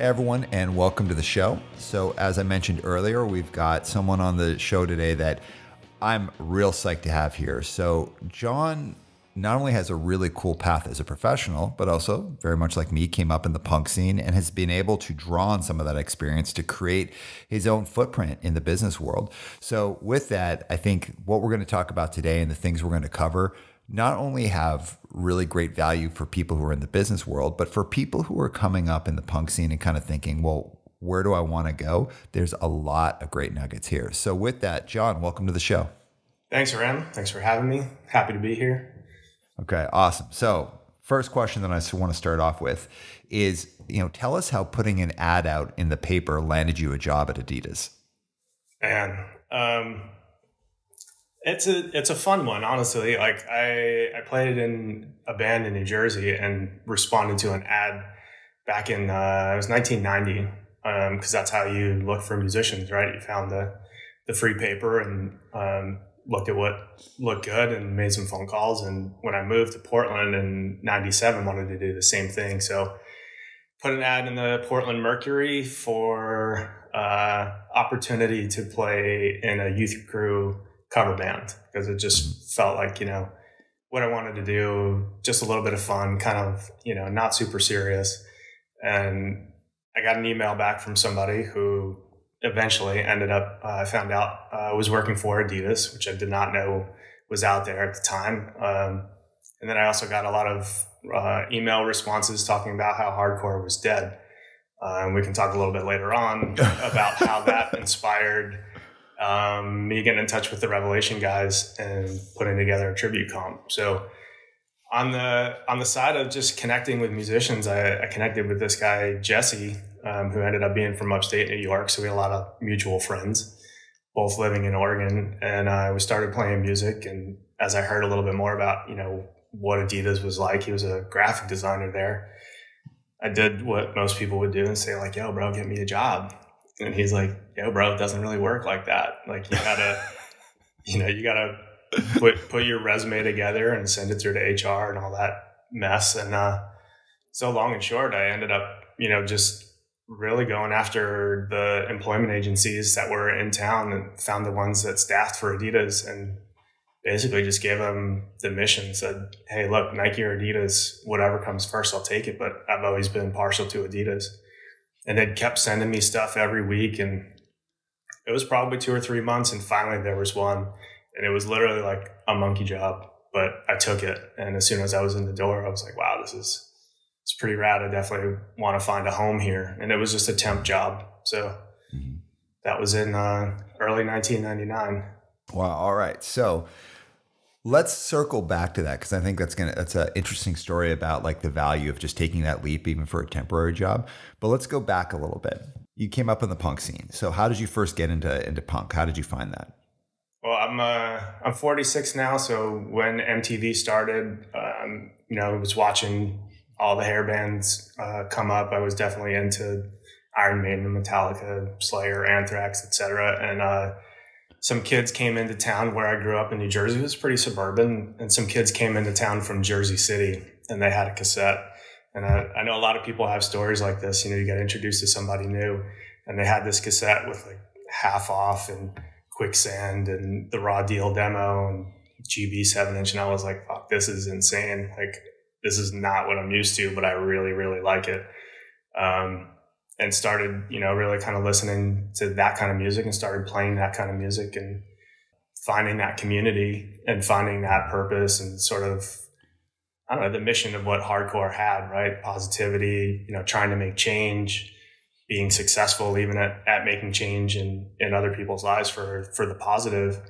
everyone, and welcome to the show. So as I mentioned earlier, we've got someone on the show today that I'm real psyched to have here. So Jon not only has a really cool path as a professional, but also very much like me, came up in the punk scene and has been able to draw on some of that experience to create his own footprint in the business world. So with that, I think what we're going to talk about today and the things we're going to cover not only have really great value for people who are in the business world, but for people who are coming up in the punk scene and kind of thinking, well, where do I want to go? There's a lot of great nuggets here. So with that, Jon, welcome to the show. Thanks, Aram. Thanks for having me. Happy to be here. Okay, awesome. So first question that I want to start off with is, tell us how putting an ad out in the paper landed you a job at Adidas. Man, it's a fun one, honestly. Like I played in a band in New Jersey and responded to an ad back in, it was 1990. Cause that's how you look for musicians, right? You found the free paper and, looked at what looked good and made some phone calls. And when I moved to Portland in 97, wanted to do the same thing. So put an ad in the Portland Mercury for, opportunity to play in a youth crew cover band, because it just felt like, what I wanted to do, just a little bit of fun, kind of, not super serious. And I got an email back from somebody who eventually ended up, I found out, was working for Adidas, which I did not know was out there at the time. And then I also got a lot of email responses talking about how hardcore was dead. And we can talk a little bit later on about how that inspired me getting in touch with the Revelation guys and putting together a tribute comp. So on the side of just connecting with musicians, I connected with this guy, Jesse, who ended up being from upstate New York. So we had a lot of mutual friends, both living in Oregon. And we started playing music. And as I heard a little bit more about, what Adidas was like, he was a graphic designer there. I did what most people would do and say like, yo, bro, get me a job. And he's like, yo, bro, it doesn't really work like that. Like you gotta, you gotta put your resume together and send it through to HR and all that mess. And so long and short, I ended up, just really going after the employment agencies that were in town and found the ones that staffed for Adidas and basically just gave them the mission, said, hey, look, Nike or Adidas, whatever comes first, I'll take it. But I've always been partial to Adidas. And they kept sending me stuff every week. And it was probably 2 or 3 months. And finally there was one. And it was literally like a monkey job, but I took it. And as soon as I was in the door, I was like, wow, it's pretty rad. I definitely want to find a home here. And it was just a temp job. So that was in early 1999. Wow. All right. So let's circle back to that, because I think that's an interesting story about like the value of just taking that leap, even for a temporary job. But let's go back a little bit. You came up in the punk scene. So how did you first get into punk? How did you find that? Well, I'm 46 now. So when MTV started, I was watching all the hair bands come up. I was definitely into Iron Maiden, Metallica, Slayer, Anthrax, etc. And some kids came into town where I grew up in New Jersey. It was pretty suburban, and some kids came into town from Jersey City, and they had a cassette. And I know a lot of people have stories like this. You get introduced to somebody new, and they had this cassette with like Half Off and Quicksand and the Raw Deal demo and GB 7-inch. And I was like, fuck, this is insane. Like, this is not what I'm used to, but I really, really like it. And started, really kind of listening to that kind of music and started playing that kind of music and finding that community and finding that purpose and sort of, I don't know, the mission of what hardcore had, right? Positivity, trying to make change, being successful even at making change in other people's lives for the positive.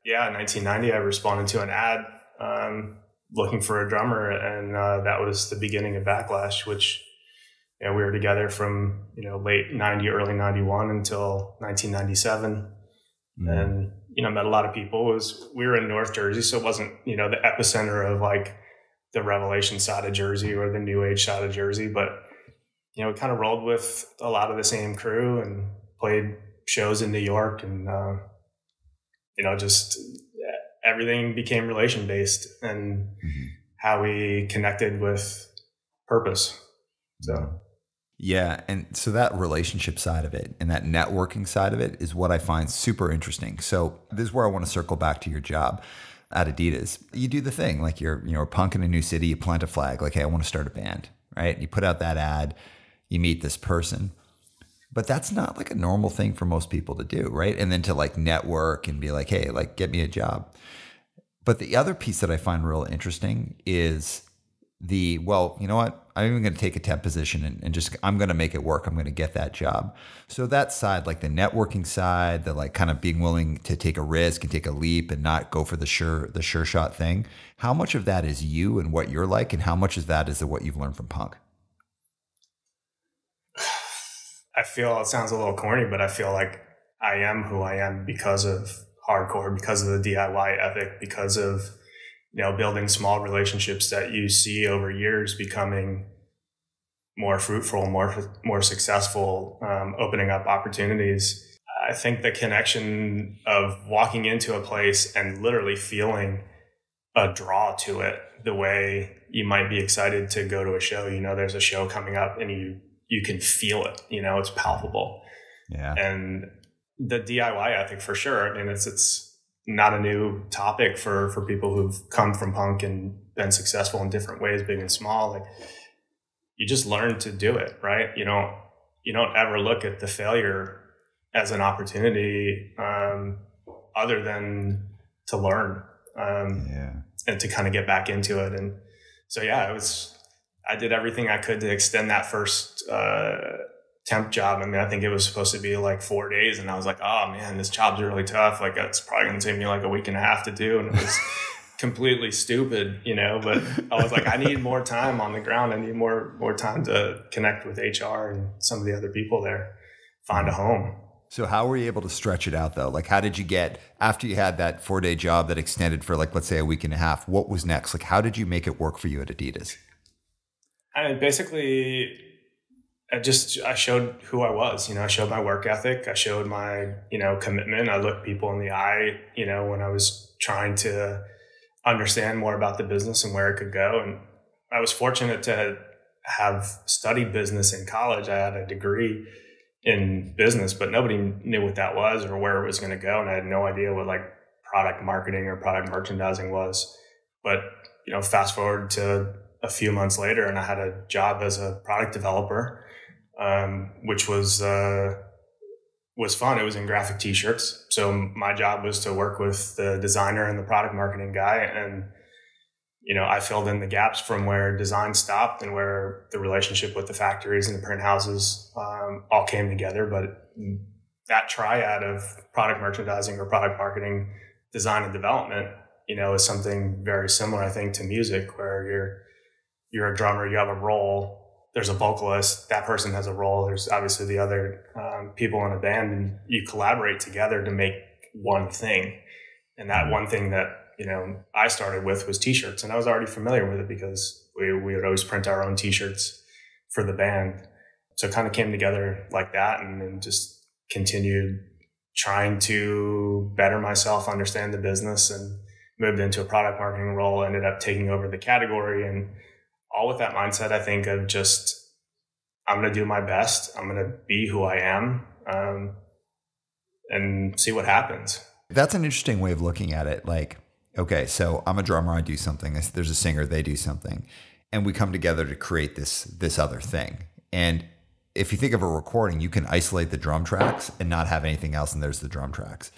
Yeah, in 1990, I responded to an ad looking for a drummer, and that was the beginning of Backlash, which we were together from late 90, early 91 until 1997, and met a lot of people. We were in North Jersey, so it wasn't the epicenter of like the Revelation side of Jersey or the New Age side of Jersey, but we kind of rolled with a lot of the same crew and played shows in New York, and just everything became relation based and how we connected with purpose. So Yeah. And so that relationship side of it and that networking side of it is what I find super interesting. So this is where I want to circle back to your job at Adidas. You do the thing like you're a punk in a new city, you plant a flag, like, hey, I want to start a band, right? You put out that ad, you meet this person. But that's not like a normal thing for most people to do, right? And then to like network and be like, hey, like get me a job. But the other piece that I find real interesting is well, you know what? I'm even going to take a temp position and just, I'm going to make it work. I'm going to get that job. So that side, like the networking side, the like kind of being willing to take a risk and take a leap and not go for the sure shot thing. How much of that is you and what you're like, and how much of that is what you've learned from punk? I feel it sounds a little corny, but I feel like I am who I am because of hardcore, because of the DIY ethic, because of, building small relationships that you see over years becoming more fruitful, more successful, opening up opportunities. I think the connection of walking into a place and literally feeling a draw to it, the way you might be excited to go to a show, there's a show coming up and you can feel it, it's palpable. Yeah. And the DIY ethic for sure. I mean, it's not a new topic for people who've come from punk and been successful in different ways, big and small. Like, you just learn to do it, right? You don't ever look at the failure as an opportunity, other than to learn, and to kind of get back into it. And so, yeah, I did everything I could to extend that first, temp job. I mean, I think it was supposed to be like 4 days, and I was like, oh man, this job's really tough. Like, it's probably going to take me like a week and a half to do. And it was completely stupid, but I was like, I need more time on the ground. I need more time to connect with HR and some of the other people there, find a home. So how were you able to stretch it out though? Like, how did you get, after you had that 4-day job that extended for like, let's say a week and a half, what was next? Like, how did you make it work for you at Adidas? I mean, basically, I showed who I was, I showed my work ethic. I showed my, commitment. I looked people in the eye, when I was trying to understand more about the business and where it could go. And I was fortunate to have studied business in college. I had a degree in business, but nobody knew what that was or where it was going to go. And I had no idea what like product marketing or product merchandising was. But, fast forward to a few months later, and I had a job as a product developer, which was fun. It was in graphic t-shirts. So my job was to work with the designer and the product marketing guy. And, I filled in the gaps from where design stopped and where the relationship with the factories and the print houses, all came together. But that triad of product merchandising or product marketing, design and development, is something very similar, I think, to music, where you're a drummer, you have a role, there's a vocalist, that person has a role, there's obviously the other people in a band, and you collaborate together to make one thing. And that one thing that, I started with was t-shirts, and I was already familiar with it because we would always print our own t-shirts for the band. So it kind of came together like that, and then just continued trying to better myself, understand the business, and moved into a product marketing role, ended up taking over the category, and all with that mindset, I think, of just, I'm going to do my best. I'm going to be who I am, and see what happens. That's an interesting way of looking at it. Like, okay, so I'm a drummer, I do something. There's a singer, they do something. And we come together to create this other thing. And if you think of a recording, you can isolate the drum tracks and not have anything else, and there's the drum tracks.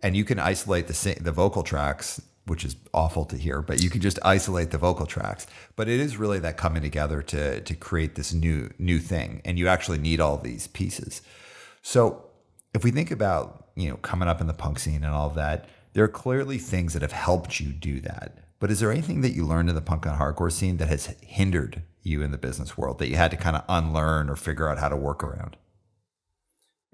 And you can isolate the vocal tracks, which is awful to hear, but you can just isolate the vocal tracks. But it is really that coming together to create this new thing. And you actually need all these pieces. So if we think about, coming up in the punk scene and all of that, there are clearly things that have helped you do that. But is there anything that you learned in the punk and hardcore scene that has hindered you in the business world that you had to kind of unlearn or figure out how to work around?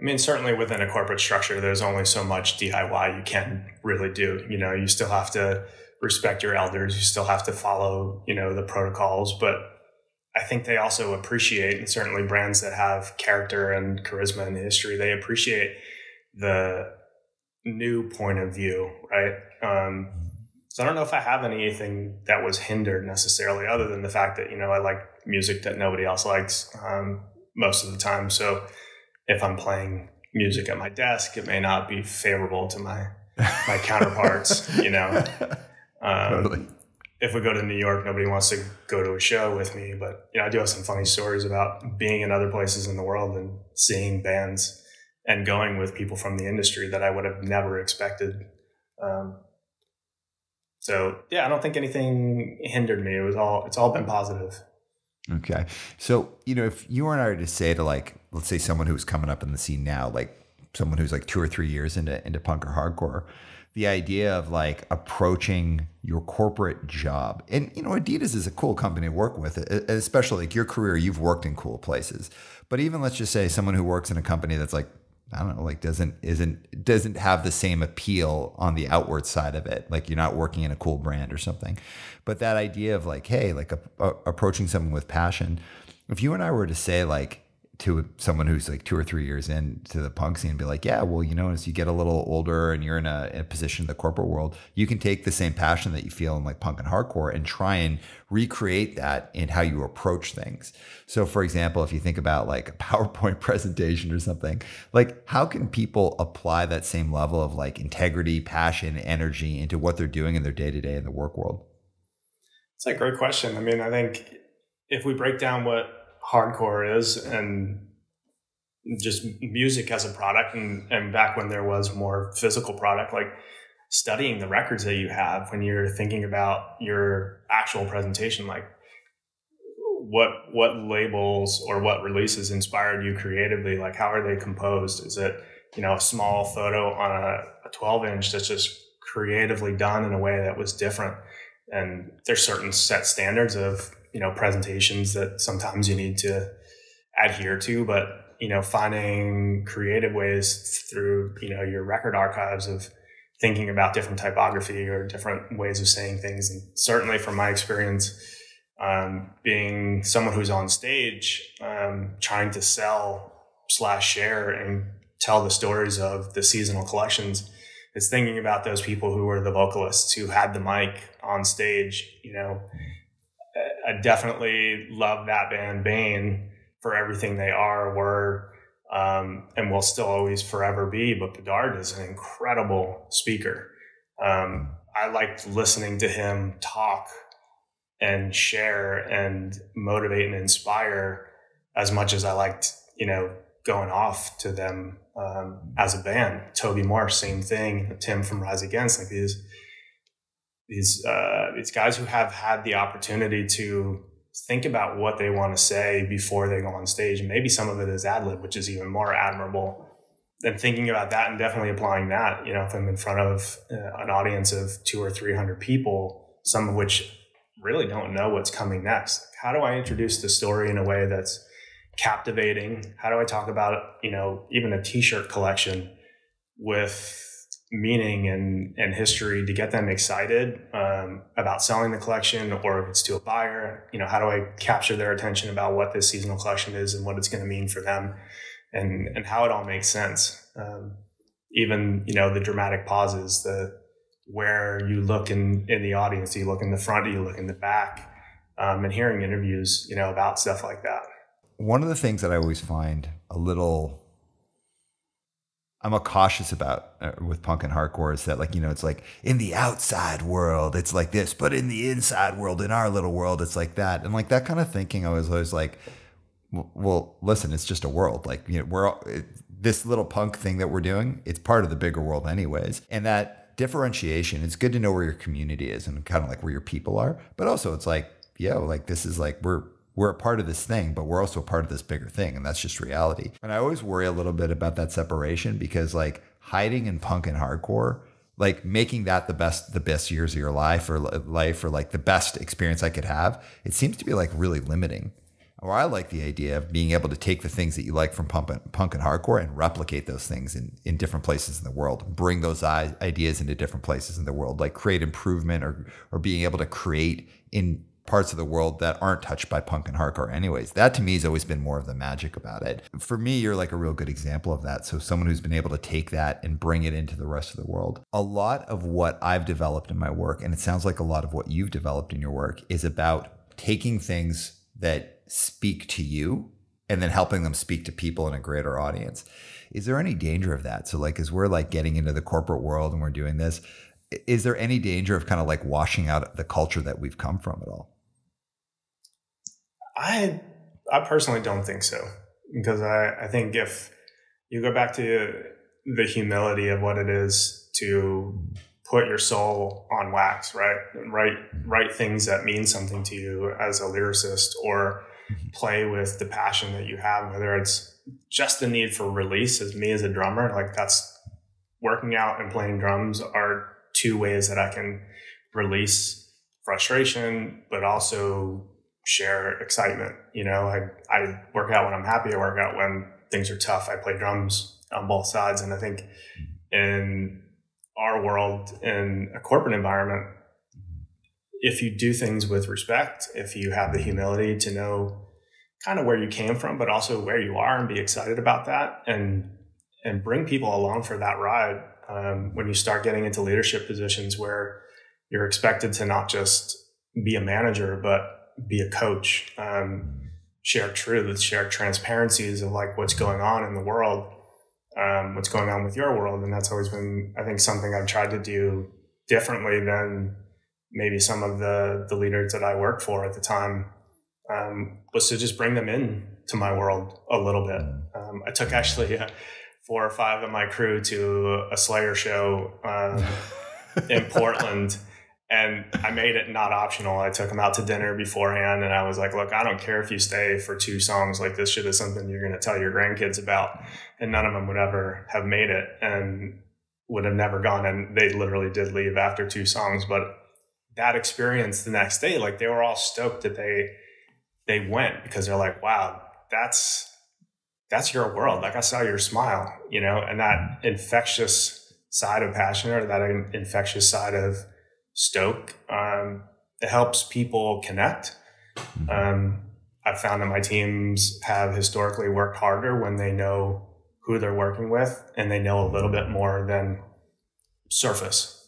I mean, certainly within a corporate structure, there's only so much DIY you can really do. You still have to respect your elders. You still have to follow, the protocols. But I think they also appreciate, and certainly brands that have character and charisma and history, they appreciate the new point of view, right? So I don't know if I have anything that was hindered necessarily, other than the fact that, I like music that nobody else likes. most of the time. So if I'm playing music at my desk, it may not be favorable to my counterparts, you know. Totally. If we go to New York, nobody wants to go to a show with me, but you know, I do have some funny stories about being in other places in the world and seeing bands and going with people from the industry that I would have never expected. So yeah, I don't think anything hindered me. It's all been positive. Okay. So, you know, if you and I were to say to, like, let's say someone who's coming up in the scene now, like someone who's like 2 or 3 years into punk or hardcore, the idea of like approaching your corporate job, and, you know, Adidas is a cool company to work with, especially like your career, you've worked in cool places, but even let's just say someone who works in a company that's like, I don't know, like doesn't have the same appeal on the outward side of it. Like you're not working in a cool brand or something, but that idea of like, hey, like approaching someone with passion. If you and I were to say like to someone who's like 2 or 3 years into the punk scene, be like, yeah, well, you know, as you get a little older and you're in a position in the corporate world, you can take the same passion that you feel in like punk and hardcore and try and recreate that in how you approach things. So for example, if you think about like a PowerPoint presentation or something, like how can people apply that same level of like integrity, passion, energy into what they're doing in their day-to-day in the work world? It's a great question. I mean, I think if we break down what hardcore is and just music as a product, and back when there was more physical product, like studying the records that you have when you're thinking about your actual presentation, like what labels or what releases inspired you creatively? Like how are they composed? Is it, you know, a small photo on a 12-inch that's just creatively done in a way that was different? And there's certain set standards of, you know, presentations that sometimes you need to adhere to, but, you know, finding creative ways through, you know, your record archives of thinking about different typography or different ways of saying things. And certainly from my experience, being someone who's on stage, trying to sell / share and tell the stories of the seasonal collections, is thinking about those people who were the vocalists who had the mic on stage. You know, I definitely love that band Bane for everything they were, and will still always forever be. But Bedard is an incredible speaker. I liked listening to him talk and share and motivate and inspire as much as I liked, you know, going off to them as a band. Toby Morse, same thing. Tim from Rise Against, like these guys who have had the opportunity to think about what they want to say before they go on stage. And maybe some of it is ad-lib, which is even more admirable than thinking about that and definitely applying that. You know, if I'm in front of an audience of 200 or 300 people, some of which really don't know what's coming next, how do I introduce the story in a way that's captivating? How do I talk about, you know, even a t-shirt collection with meaning and history to get them excited about selling the collection? Or if it's to a buyer, you know, how do I capture their attention about what this seasonal collection is and what it's going to mean for them, and how it all makes sense? Even, you know, the dramatic pauses, where you look in the audience, you look in the front, you look in the back, and hearing interviews, you know, about stuff like that. One of the things that I always find I'm cautious about with punk and hardcore is that, like, you know, it's like in the outside world, it's like this, but in the inside world, in our little world, it's like that. And like that kind of thinking, I was always like, well, listen, it's just a world. Like, you know, this little punk thing that we're doing, it's part of the bigger world anyways. And that differentiation, it's good to know where your community is and kind of like where your people are. But also it's like, yo, like this is like, we're a part of this thing, but we're also a part of this bigger thing. And that's just reality. And I always worry a little bit about that separation, because like hiding in punk and hardcore, like making that the best years of your life, or like the best experience I could have, it seems to be like really limiting. Or I like the idea of being able to take the things that you like from punk and hardcore and replicate those things in different places in the world, bring those ideas into different places in the world, like create improvement or being able to create in parts of the world that aren't touched by punk and hardcore anyways. That to me has always been more of the magic about it. For me, you're like a real good example of that. So someone who's been able to take that and bring it into the rest of the world. A lot of what I've developed in my work, and it sounds like a lot of what you've developed in your work, is about taking things that speak to you and then helping them speak to people in a greater audience. Is there any danger of that? So like, as we're like getting into the corporate world and we're doing this, is there any danger of kind of like washing out the culture that we've come from at all? I personally don't think so, because I think if you go back to the humility of what it is to put your soul on wax, right? Write things that mean something to you as a lyricist, or play with the passion that you have, whether it's just the need for release. As me as a drummer, like that's working out and playing drums are two ways that I can release frustration, but also share excitement. You know, I work out when I'm happy. I work out when things are tough. I play drums on both sides. And I think in our world, in a corporate environment, if you do things with respect, if you have the humility to know kind of where you came from, but also where you are, and be excited about that, and bring people along for that ride. When you start getting into leadership positions where you're expected to not just be a manager, but be a coach, share truths, share transparencies of like what's going on in the world, what's going on with your world. And that's always been, I think, something I've tried to do differently than maybe some of the leaders that I worked for at the time, was to just bring them in to my world a little bit. I took actually 4 or 5 of my crew to a Slayer show in Portland, and I made it not optional. I took them out to dinner beforehand, and I was like, look, I don't care if you stay for 2 songs. Like, this shit is something you're going to tell your grandkids about. And none of them would ever have made it and would have never gone. And they literally did leave after 2 songs. But that experience the next day, like, they were all stoked that they went, because they're like, wow, that's your world. Like, I saw your smile, you know, and that infectious side of passion, or that infectious side of stoke, it helps people connect. I've found that my teams have historically worked harder when they know who they're working with, and they know a little bit more than surface.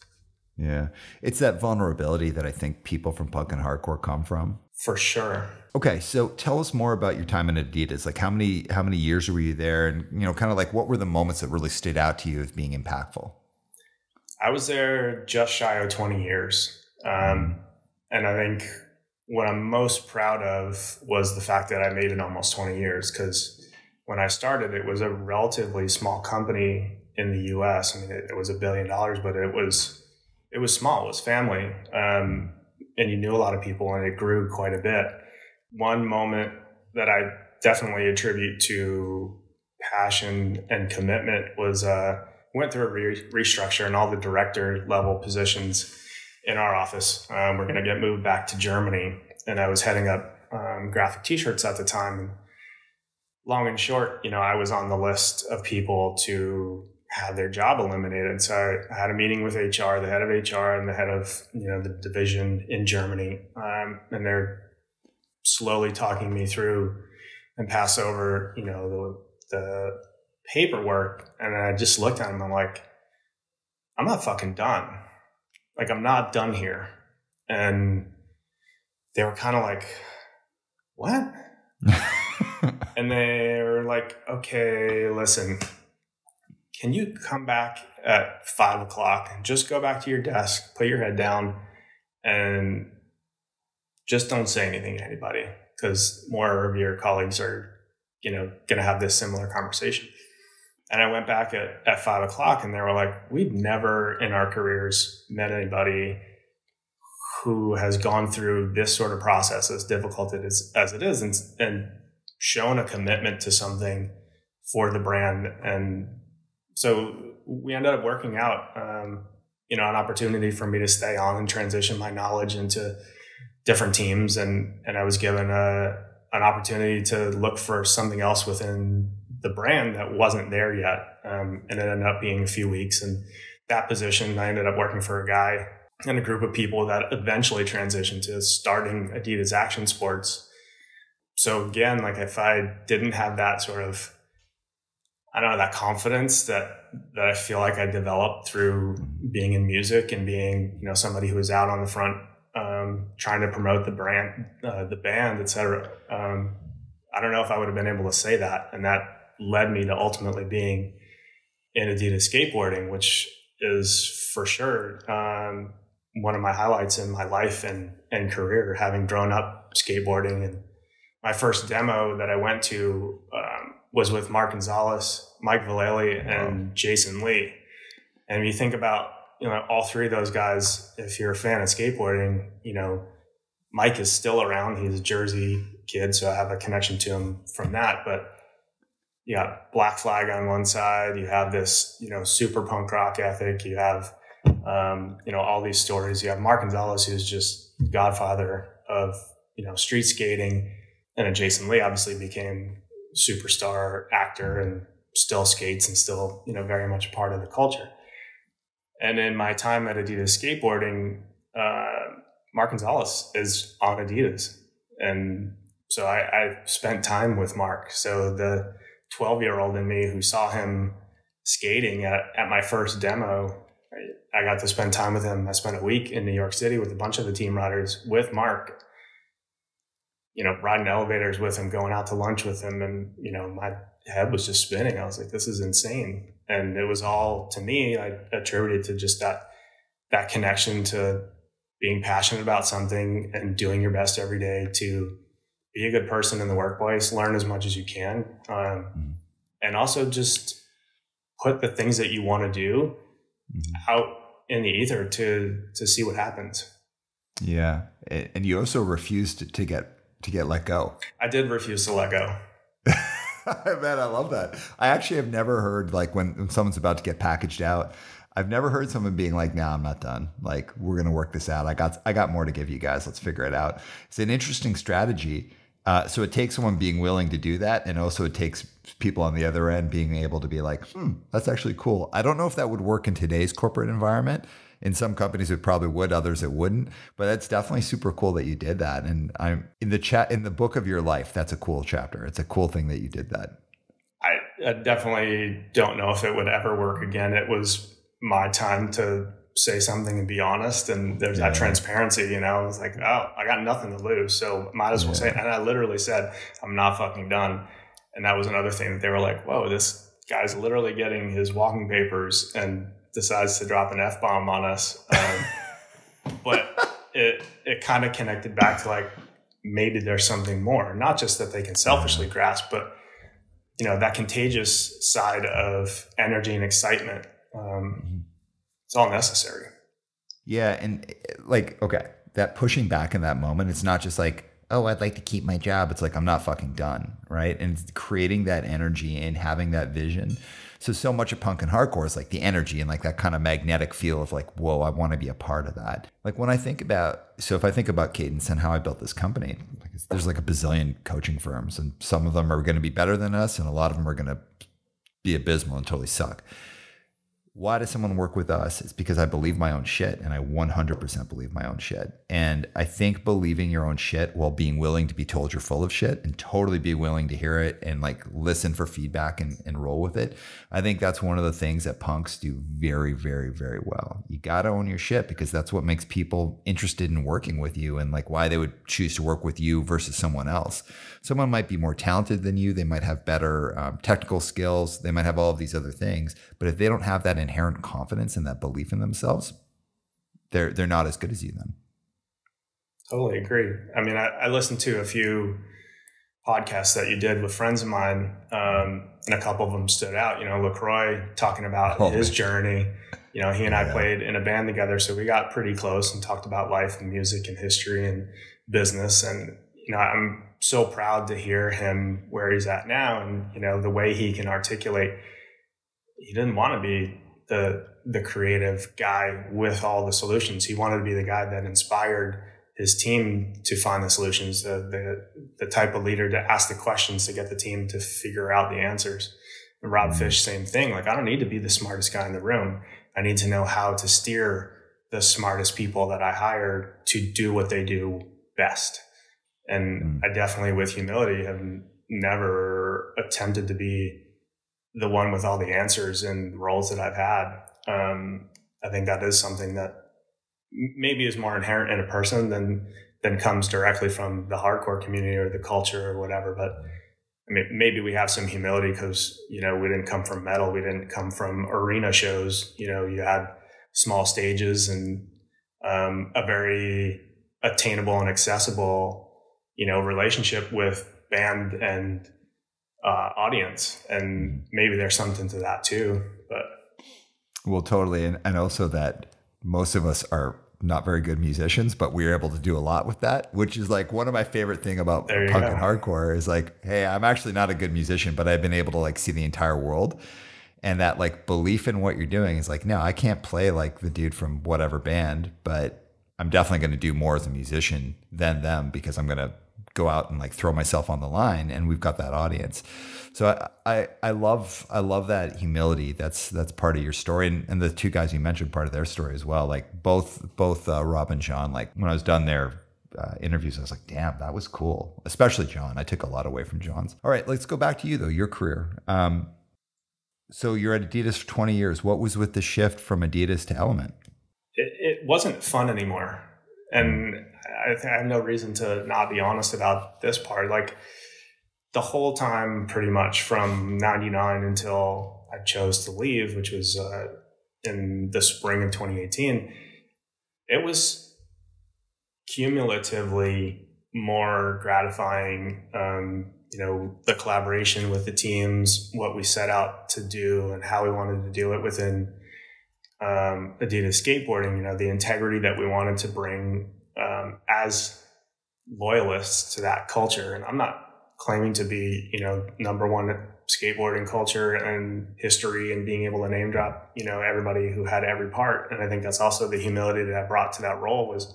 Yeah. It's that vulnerability that I think people from punk and hardcore come from. For sure. Okay, so tell us more about your time in Adidas. Like, how many years were you there? And, you know, kind of like, what were the moments that really stood out to you as being impactful? I was there just shy of 20 years. And I think what I'm most proud of was the fact that I made it almost 20 years, because when I started, it was a relatively small company in the US. I mean, it was $1 billion, but it was small. It was family. And you knew a lot of people, and it grew quite a bit. One moment that I definitely attribute to passion and commitment was went through a restructure, and all the director level positions in our office were going to get moved back to Germany. And I was heading up graphic t-shirts at the time. And long and short, you know, I was on the list of people to have their job eliminated. So I had a meeting with HR, the head of HR and the head of, you know, the division in Germany. And they're slowly talking me through and pass over, you know, the paperwork. And I just looked at them. I'm like, I'm not fucking done. Like, I'm not done here. And they were kind of like, what? And they were like, okay, listen, can you come back at 5 o'clock and just go back to your desk, put your head down, and just don't say anything to anybody, because more of your colleagues are, you know, going to have this similar conversation. And I went back at 5 o'clock, and they were like, we've never in our careers met anybody who has gone through this sort of process, as difficult as it is, and shown a commitment to something for the brand. And so we ended up working out, you know, an opportunity for me to stay on and transition my knowledge into different teams. And I was given an opportunity to look for something else within the brand that wasn't there yet. And it ended up being a few weeks. And that position, I ended up working for a guy and a group of people that eventually transitioned to starting Adidas Action Sports. So again, like, if I didn't have that sort of, I don't know, that confidence that I feel like I developed through being in music and being, you know, somebody who was out on the front, trying to promote the brand, the band, et cetera. I don't know if I would have been able to say that. And that led me to ultimately being in Adidas skateboarding, which is for sure one of my highlights in my life and career, having grown up skateboarding. And my first demo that I went to was with Mark Gonzalez, Mike Vallely, and Jason Lee. And if you think about, all three of those guys, if you're a fan of skateboarding, Mike is still around. He's a Jersey kid, so I have a connection to him from that. But yeah, Black Flag on one side, you have this, super punk rock ethic. You have, all these stories. You have Mark Gonzalez, who's just godfather of, street skating. And then Jason Lee obviously became superstar actor and still skates and still, very much a part of the culture. And in my time at Adidas skateboarding, Mark Gonzalez is on Adidas. And so I spent time with Mark. So the 12-year-old in me who saw him skating at my first demo, I got to spend time with him. I spent a week in New York City with a bunch of the team riders with Mark, riding elevators with him, going out to lunch with him. And, my head was just spinning. I was like, this is insane. And it was all, to me, I attributed to just that connection to being passionate about something and doing your best every day to be a good person in the workplace, learn as much as you can. And also just put the things that you want to do out in the ether to see what happens. Yeah. And you also refused to get let go. I did refuse to let go. Man, I love that. I actually have never heard, like, when someone's about to get packaged out, I've never heard someone being like, "No, I'm not done. Like, we're going to work this out. I got more to give you guys. Let's figure it out." It's an interesting strategy. So it takes someone being willing to do that. And also it takes people on the other end being able to be like, that's actually cool. I don't know if that would work in today's corporate environment. In some companies it probably would, others it wouldn't, but that's definitely super cool that you did that. And I'm in the book of your life. That's a cool chapter. It's a cool thing that you did that. I definitely don't know if it would ever work again. It was my time to say something and be honest. And there's that transparency, I was like, oh, I got nothing to lose. So might as well say it. And I literally said, I'm not fucking done. And that was another thing that they were like, whoa, this guy's literally getting his walking papers and decides to drop an F-bomb on us. But it kind of connected back to like, maybe there's something more, not just that they can selfishly grasp, but that contagious side of energy and excitement. It's all necessary. Yeah. And like, okay, that pushing back in that moment, it's not just like, oh, I'd like to keep my job. It's like, I'm not fucking done. Right. And it's creating that energy and having that vision. So much of punk and hardcore is like the energy and like that kind of magnetic feel of like, whoa, I want to be a part of that. Like when I think about, if I think about Cadence and how I built this company, there's like a bazillion coaching firms and some of them are going to be better than us and a lot of them are going to be abysmal and totally suck. Why does someone work with us? It's because I believe my own shit, and I 100% believe my own shit. And I think believing your own shit while being willing to be told you're full of shit and totally be willing to hear it and like listen for feedback and roll with it. I think that's one of the things that punks do very, very, very well. You got to own your shit because that's what makes people interested in working with you and like why they would choose to work with you versus someone else. Someone might be more talented than you. They might have better technical skills. They might have all of these other things. But if they don't have that inherent confidence and that belief in themselves, they're not as good as you then. Totally agree. I mean, I listened to a few podcasts that you did with friends of mine, and a couple of them stood out. LaCroix talking about his journey. He and I played in a band together, so we got pretty close and talked about life and music and history and business. And I'm so proud to hear him where he's at now, and the way he can articulate. He didn't want to be the creative guy with all the solutions. He wanted to be the guy that inspired his team to find the solutions, the type of leader to ask the questions to get the team to figure out the answers. And Rob Fish, same thing. Like, I don't need to be the smartest guy in the room. I need to know how to steer the smartest people that I hired to do what they do best. And I definitely, with humility, have never attempted to be the one with all the answers in roles that I've had. I think that is something that maybe is more inherent in a person than comes directly from the hardcore community or the culture or whatever. But maybe we have some humility because, we didn't come from metal. We didn't come from arena shows. You had small stages and a very attainable and accessible, relationship with band and audience. And maybe there's something to that too. But well, totally. And also that most of us are not very good musicians, but we are able to do a lot with that, which is like one of my favorite thing about punk and hardcore is like, hey, I'm actually not a good musician, but I've been able to like see the entire world. And that like belief in what you're doing is like, no, I can't play like the dude from whatever band, but I'm definitely going to do more as a musician than them because I'm going to go out and like throw myself on the line, and we've got that audience. So I love that humility. That's part of your story, and the two guys you mentioned, part of their story as well. Like both Rob and Jon. Like when I was done their interviews, I was like, damn, that was cool. Especially Jon. I took a lot away from Jon's. All right, let's go back to you though. Your career. So you're at Adidas for 20 years. What was with the shift from Adidas to Element? It wasn't fun anymore. And I have no reason to not be honest about this part. Like the whole time, pretty much from 99 until I chose to leave, which was in the spring of 2018, it was cumulatively more gratifying. The collaboration with the teams, what we set out to do and how we wanted to do it within Adidas skateboarding, the integrity that we wanted to bring as loyalists to that culture. And I'm not claiming to be, number one at skateboarding culture and history and being able to name drop, everybody who had every part. And I think that's also the humility that I brought to that role, was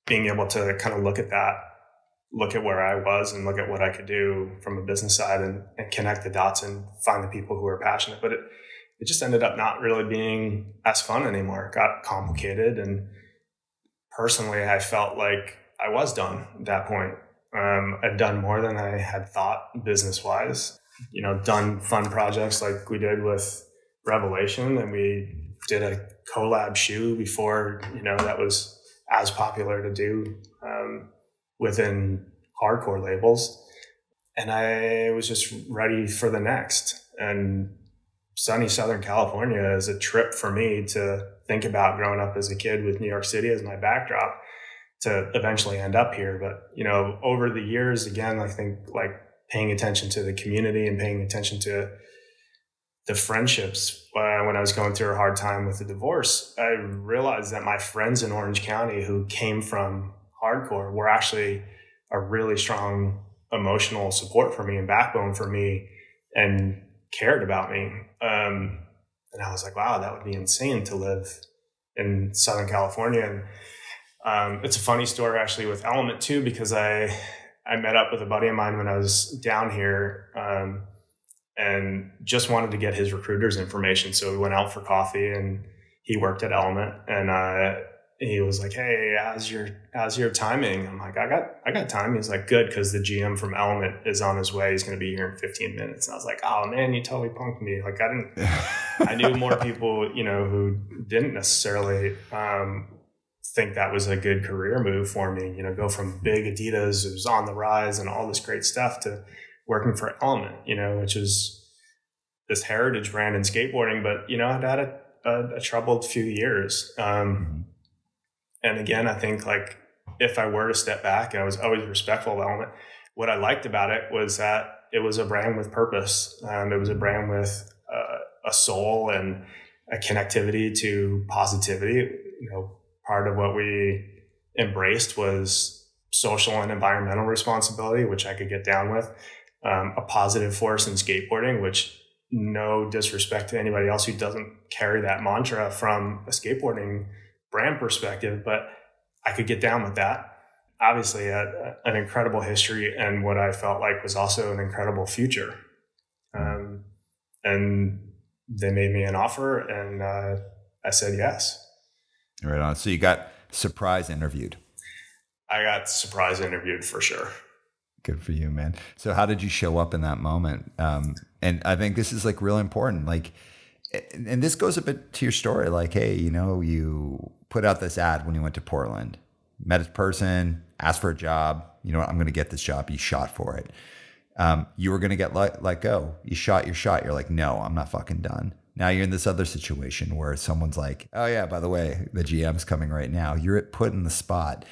being able to kind of look at where I was and look at what I could do from a business side and connect the dots and find the people who are passionate. But it just ended up not really being as fun anymore. It got complicated. And personally, I felt like I was done at that point. I'd done more than I had thought business-wise. Done fun projects like we did with Revelation, and we did a collab shoe before, that was as popular to do within hardcore labels. And I was just ready for the next. And sunny Southern California is a trip for me to think about, growing up as a kid with New York City as my backdrop, to eventually end up here. But, over the years, again, I think like paying attention to the community and paying attention to the friendships. When I was going through a hard time with the divorce, I realized that my friends in Orange County who came from hardcore were actually a really strong emotional support for me and backbone for me and cared about me. And I was like, wow, that would be insane to live in Southern California. And it's a funny story actually with Element too, because I met up with a buddy of mine when I was down here and just wanted to get his recruiter's information. So we went out for coffee, and he worked at Element, and he was like, hey, how's your timing? I'm like, I got time. He's like, good, because the GM from Element is on his way. He's going to be here in 15 minutes. And I was like, oh man, you totally punked me. Like I knew more people, who didn't necessarily think that was a good career move for me, go from big Adidas, it was on the rise and all this great stuff, to working for Element, which is this heritage brand in skateboarding. But, I'd had a troubled few years. And again, I think like if I were to step back, and I was always respectful of Element, what I liked about it was that it was a brand with purpose. It was a brand with a soul and a connectivity to positivity. Part of what we embraced was social and environmental responsibility, which I could get down with. A positive force in skateboarding, which, no disrespect to anybody else who doesn't carry that mantra from a skateboarding brand perspective, but I could get down with that. Obviously, an incredible history, and what I felt like was also an incredible future. And they made me an offer, and I said yes. Right on. So you got surprise interviewed. I got surprise interviewed for sure. Good for you, man. So how did you show up in that moment? And I think this is like really important. Like, and this goes a bit to your story. Like, hey, you put out this ad when you went to Portland, met a person, asked for a job. I'm going to get this job. You shot for it. You were going to get let go. You shot your shot. You're like, no, I'm not fucking done. Now you're in this other situation where someone's like, oh yeah, by the way, the GM's coming right now. You're put in the spot.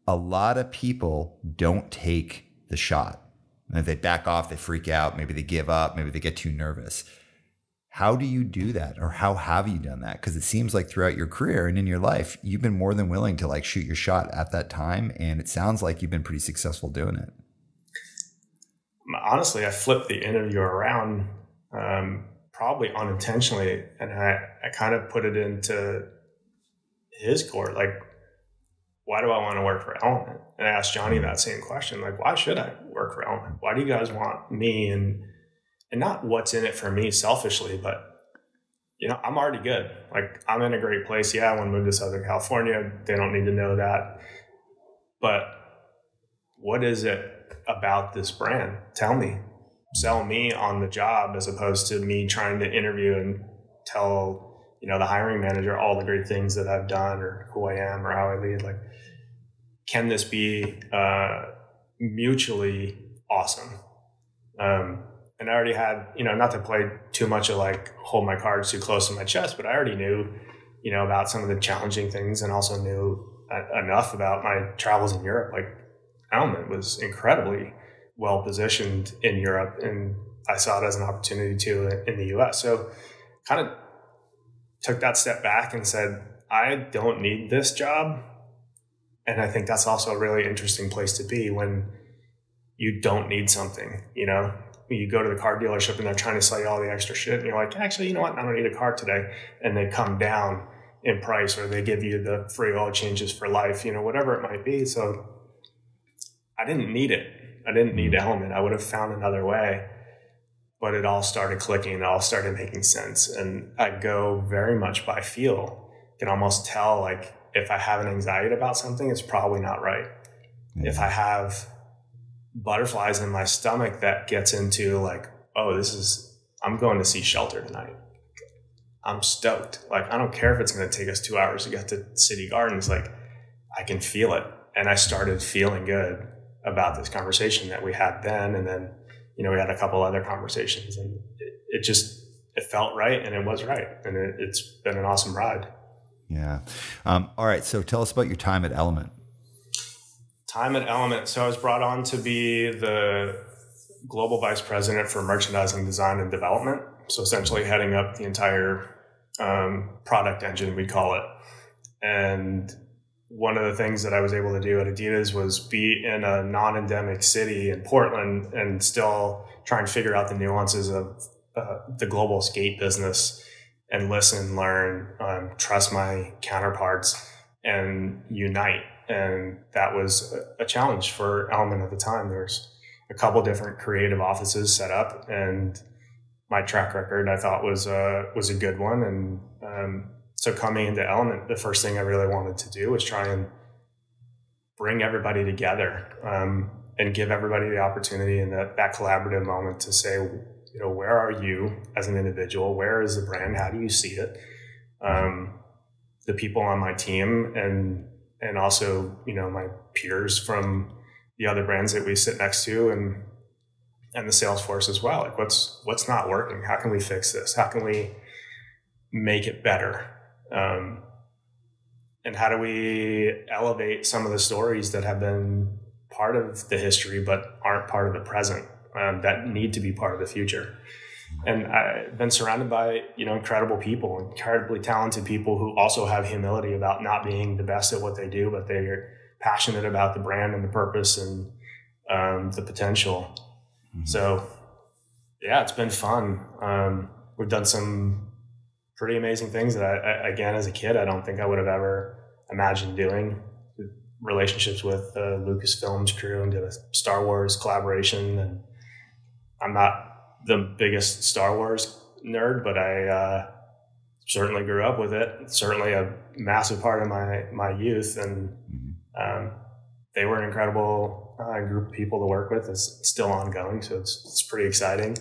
A lot of people don't take the shot. And if they back off, they freak out. Maybe they give up. Maybe they get too nervous. How do you do that? Or how have you done that? Because it seems like throughout your career and in your life, you've been more than willing to like shoot your shot at that time. And it sounds like you've been pretty successful doing it. Honestly, I flipped the interview around probably unintentionally. And I kind of put it into his court. Like, why do I want to work for Element? And I asked Johnny that same question. Like, why should I work for Element? Why do you guys want me? And not what's in it for me selfishly, but, you know, I'm already good. Like, I'm in a great place. Yeah, I want to move to Southern California. They don't need to know that. But what is it about this brand? Tell me. Sell me on the job as opposed to me trying to interview and tell, you know, the hiring manager all the great things that I've done or who I am or how I lead. Like, can this be mutually awesome? And I already had, you know, not to play too much of like hold my cards too close to my chest, but I already knew, you know, about some of the challenging things and also knew enough about my travels in Europe. Like, Element was incredibly well positioned in Europe, and I saw it as an opportunity too in the US. So kind of took that step back and said, I don't need this job. And I think that's also a really interesting place to be when you don't need something, you know? You go to the car dealership and they're trying to sell you all the extra shit. And you're like, actually, you know what? I don't need a car today. And they come down in price, or they give you the free oil changes for life, you know, whatever it might be. So I didn't need it. I didn't need Element. I would have found another way, but it all started clicking. It all started making sense. And I go very much by feel. I can almost tell, like, if I have an anxiety about something, it's probably not right. Yeah. If I have butterflies in my stomach, that gets into like, oh, I'm going to see Shelter tonight. I'm stoked. Like, I don't care if it's going to take us 2 hours to get to City Gardens. Like, I can feel it. And I started feeling good about this conversation that we had then. And then, you know, we had a couple other conversations, and it felt right, and it was right. And it's been an awesome ride. Yeah. All right. So tell us about your time at Element. Time at Element. So I was brought on to be the global vice president for merchandising, design, and development. So essentially heading up the entire product engine, we call it. And one of the things that I was able to do at Adidas was be in a non-endemic city in Portland and still try and figure out the nuances of the global skate business and listen, learn, trust my counterparts, and unite. And that was a challenge for Element at the time. There's a couple different creative offices set up, and my track record, I thought, was a good one. And so coming into Element, the first thing I really wanted to do was try and bring everybody together and give everybody the opportunity and that collaborative moment to say, you know, where are you as an individual? Where is the brand? How do you see it? The people on my team and also, you know, my peers from the other brands that we sit next to and the sales force as well. Like, what's not working? How can we fix this? How can we make it better? And how do we elevate some of the stories that have been part of the history but aren't part of the present, that need to be part of the future? And I've been surrounded by, you know, incredible people, incredibly talented people who also have humility about not being the best at what they do, but they're passionate about the brand and the purpose and the potential. Mm-hmm. So, yeah, it's been fun. We've done some pretty amazing things that I, again, as a kid, I don't think I would have ever imagined doing. Relationships with Lucasfilm's crew and did a Star Wars collaboration. And I'm not the biggest Star Wars nerd, but I certainly grew up with it. It's certainly a massive part of my youth. And they were an incredible group of people to work with. It's still ongoing, so it's pretty exciting.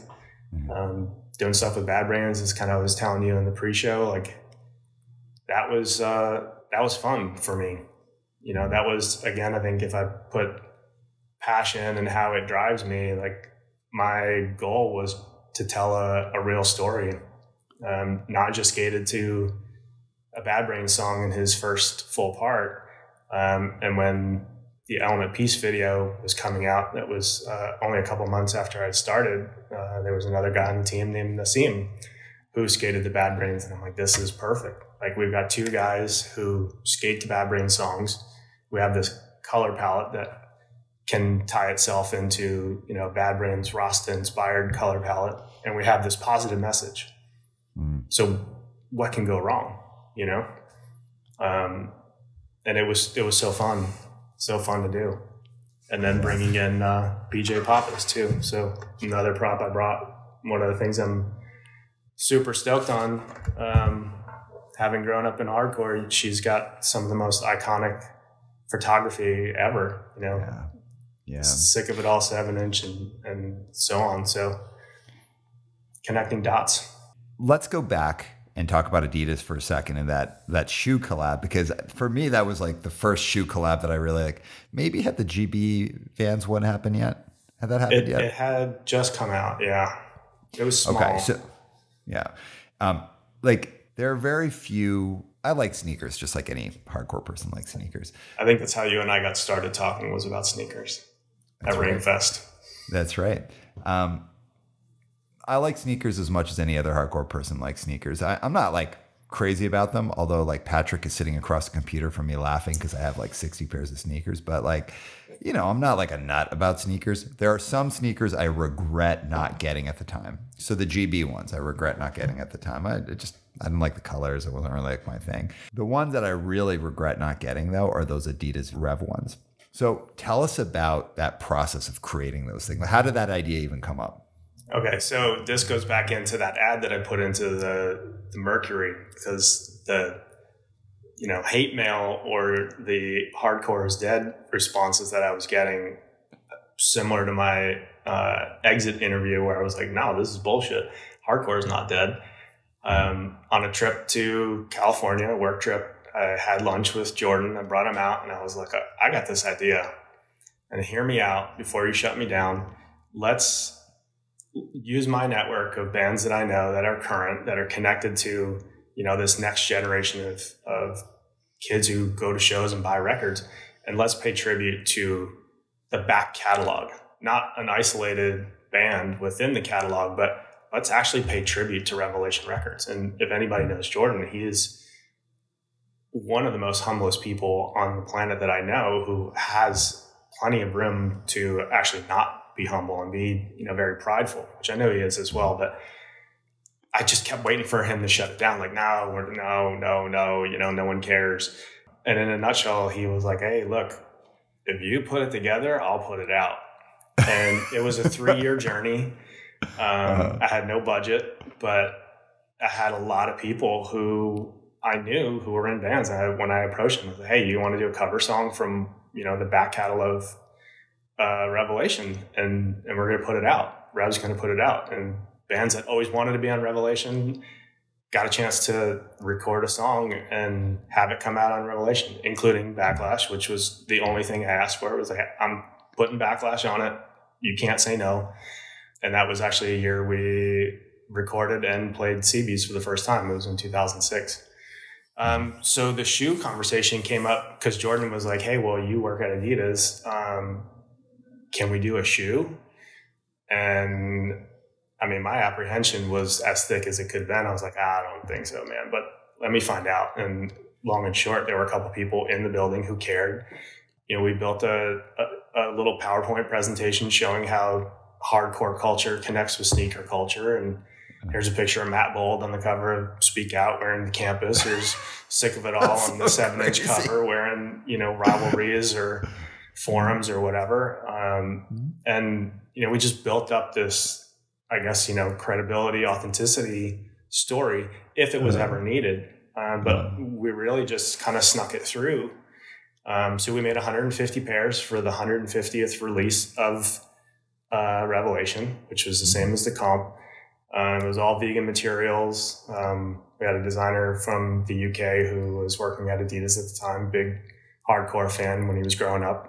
Doing stuff with Bad Brands is kind of, I was telling you in the pre-show, like that was fun for me. You know, that was, again, I think if I put passion and how it drives me, like my goal was to tell a real story, not just gated to a Bad Brains song in his first full part. And when the Element Peace video was coming out, that was only a couple months after I started, there was another guy on the team named Nassim who skated the Bad Brains. And I'm like, this is perfect. Like, we've got two guys who skate to Bad Brains songs. We have this color palette that can tie itself into, you know, Bad Brains Rasta inspired color palette. And we have this positive message. So what can go wrong, you know? And it was so fun to do. And then bringing in BJ Pappas too. So another prop I brought. One of the things I'm super stoked on, having grown up in hardcore, she's got some of the most iconic photography ever, you know. Yeah. Sick of It All 7-inch and so on. So connecting dots. Let's go back and talk about Adidas for a second and that shoe collab, because for me, that was like the first shoe collab that I really like. Maybe had the GB Vans one happen yet? Had that happened yet? It had just come out. Yeah. It was small. Okay. So, yeah. Like, there are very few. I like sneakers, just like any hardcore person likes sneakers. I think that's how you and I got started talking, was about sneakers at Rainfest. That's right. I like sneakers as much as any other hardcore person likes sneakers. I'm not like crazy about them, although like Patrick is sitting across the computer from me laughing because I have like 60 pairs of sneakers. But like, you know, I'm not like a nut about sneakers. There are some sneakers I regret not getting at the time. So the GB ones I regret not getting at the time. I didn't like the colors. It wasn't really like my thing. The ones that I really regret not getting, though, are those Adidas Rev ones. So tell us about that process of creating those things. How did that idea even come up? Okay, so this goes back into that ad that I put into the Mercury, because the, you know, hate mail or the hardcore is dead responses that I was getting, similar to my exit interview where I was like, no, this is bullshit. Hardcore is not dead. On a trip to California, a work trip, I had lunch with Jordan. I brought him out and I was like, I got this idea, and hear me out before you shut me down. Let's use my network of bands that I know that are current, that are connected to, you know, this next generation of kids who go to shows and buy records. And let's pay tribute to the back catalog, not an isolated band within the catalog, but let's actually pay tribute to Revelation Records. And if anybody knows Jordan, he is one of the most humblest people on the planet that I know, who has plenty of room to actually not be humble and be, you know, very prideful, which I know he is as well. But I just kept waiting for him to shut it down. Like, no, you know, no one cares. And in a nutshell, he was like, hey, look, if you put it together, I'll put it out. And it was a 3-year journey. I had no budget, but I had a lot of people who I knew who were in bands. When I approached them, I was like, hey, you want to do a cover song from, you know, the back catalog of Revelation, and we're going to put it out. Rev's going to put it out. And bands that always wanted to be on Revelation got a chance to record a song and have it come out on Revelation, including Backlash, which was the only thing I asked for. It was like, I'm putting Backlash on it. You can't say no. And that was actually a year we recorded and played CBs for the first time. It was in 2006. So the shoe conversation came up because Jordan was like, hey, well, you work at Adidas. Can we do a shoe? And I mean, my apprehension was as thick as it could have been. I was like, I don't think so, man, but let me find out. And long and short, there were a couple people in the building who cared. You know, we built a little PowerPoint presentation showing how hardcore culture connects with sneaker culture. And here's a picture of Matt Bold on the cover of Speak Out wearing the Campus. Here's Sick of It All on the 7-inch cover wearing, you know, Rivalries or Forums or whatever. And, you know, we just built up this, I guess, you know, credibility, authenticity story if it was ever needed. But we really just kind of snuck it through. So we made 150 pairs for the 150th release of Revelation, which was the same as the comp. It was all vegan materials. We had a designer from the UK who was working at Adidas at the time, big hardcore fan when he was growing up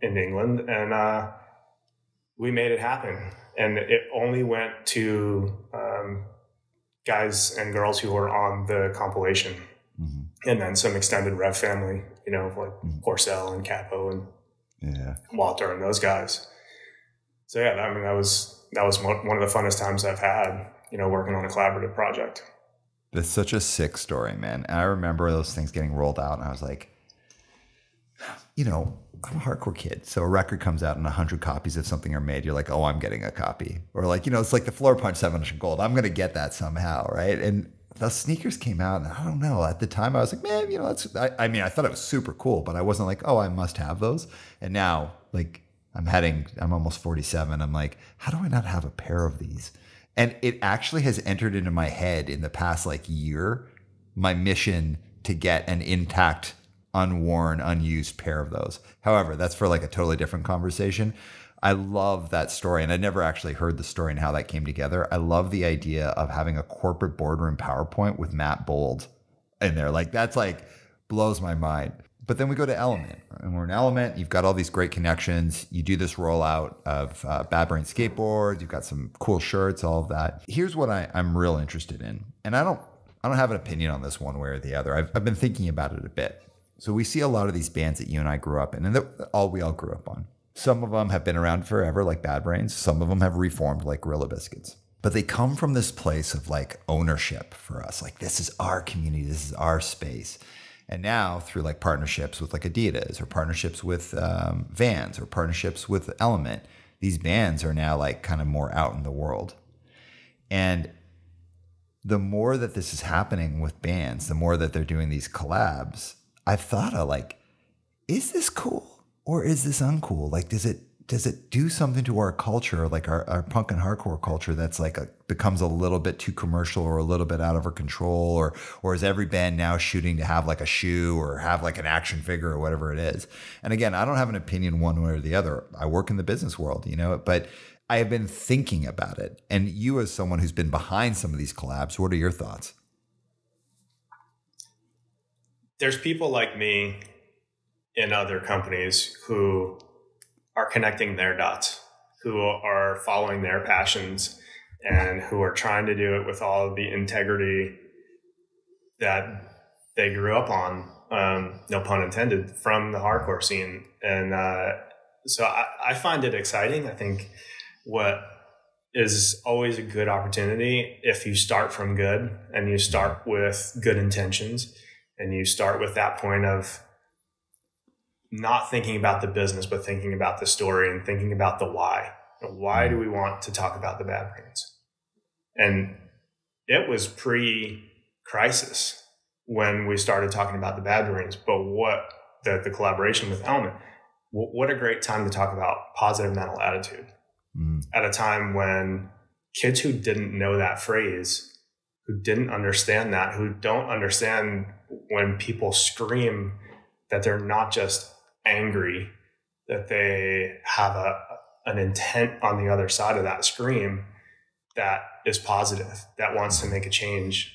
in England. And we made it happen. and it only went to guys and girls who were on the compilation, and then some extended Rev family, you know, like Porcel and Capo and Walter and those guys. So yeah, I mean, that was one of the funnest times I've had, you know, working on a collaborative project. That's such a sick story, man. And I remember those things getting rolled out, and I was like, you know, I'm a hardcore kid. So a record comes out and 100 copies of something are made. You're like, oh, I'm getting a copy. Or like, you know, it's like the Floor Punch 7-inch gold. I'm going to get that somehow, right? And the sneakers came out, and I don't know. At the time, I was like, man, you know, I mean, I thought it was super cool, but I wasn't like, oh, I must have those. And now, like, I'm almost 47. I'm like, how do I not have a pair of these? And it actually has entered into my head in the past like year, my mission to get an intact, unworn, unused pair of those. However, that's for like a totally different conversation. I love that story. And I never actually heard the story and how that came together. I love the idea of having a corporate boardroom PowerPoint with Matt Bold in there. Like that's like blows my mind. But then we go to Element, and we're in Element. You've got all these great connections. You do this rollout of Bad Brain skateboards. You've got some cool shirts, all of that. Here's what I'm real interested in. And I don't have an opinion on this one way or the other. I've been thinking about it a bit. So we see a lot of these bands that you and I grew up in, and we all grew up on. Some of them have been around forever, like Bad Brains. Some of them have reformed, like Gorilla Biscuits. But they come from this place of like ownership for us. Like, this is our community. This is our space. And now through like partnerships with like Adidas or partnerships with Vans or partnerships with Element, these bands are now like kind of more out in the world. And the more that this is happening with bands, the more that they're doing these collabs, I've thought of like, is this cool or is this uncool? Like, does it do something to our culture, like our punk and hardcore culture, that's like becomes a little bit too commercial or a little bit out of our control, or is every band now shooting to have like a shoe or have like an action figure or whatever it is? And again, I don't have an opinion one way or the other. I work in the business world, you know, but I have been thinking about it. And you, as someone who's been behind some of these collabs, what are your thoughts? There's people like me in other companies who are connecting their dots, who are following their passions, and who are trying to do it with all of the integrity that they grew up on, no pun intended, from the hardcore scene. And so I find it exciting. I think what is always a good opportunity, if you start from good and you start with good intentions and you start with that point of not thinking about the business, but thinking about the story and thinking about the why. Why do we want to talk about the Bad Brains? And it was pre-crisis when we started talking about the Bad Brains, but what the collaboration with Element, what a great time to talk about positive mental attitude at a time when kids who didn't know that phrase, who didn't understand that, who don't understand when people scream that they're not just angry, that they have an intent on the other side of that scream that is positive, that wants to make a change.